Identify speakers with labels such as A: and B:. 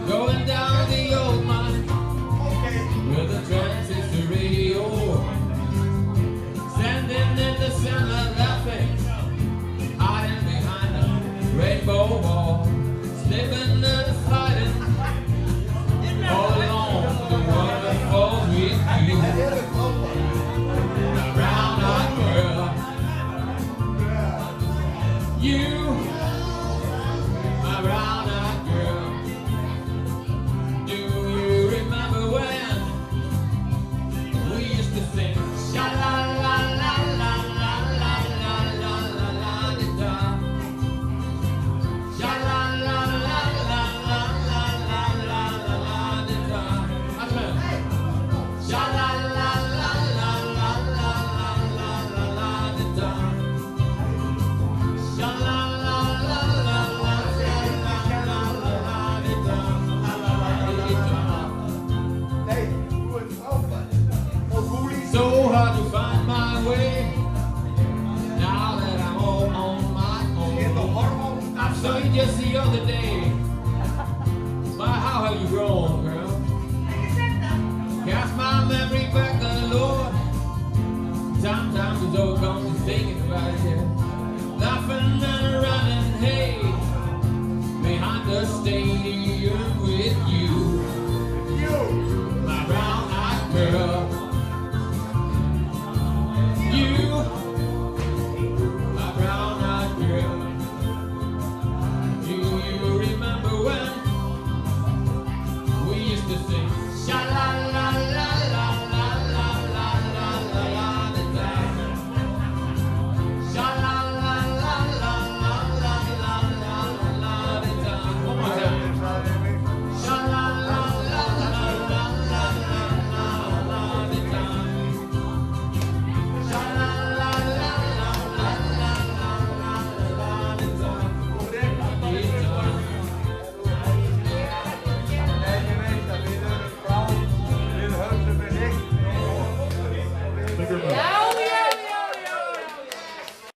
A: Going down the old mine with a transistor radio, standing in the center laughing, hiding behind a rainbow wall, slipping and sliding all along the waterfalls with you. A brown-eyed girl, you, my brown-eyed girl. Do you remember when we used to sing sha la la la la la la la la la la da, sha la la la la la la la la la da, sha la la la la la la la la la da, sha la la la la la so hard to find my way now that I'm all on my own. I saw you just the other day. My, how have you grown, girl? Cast my memory back.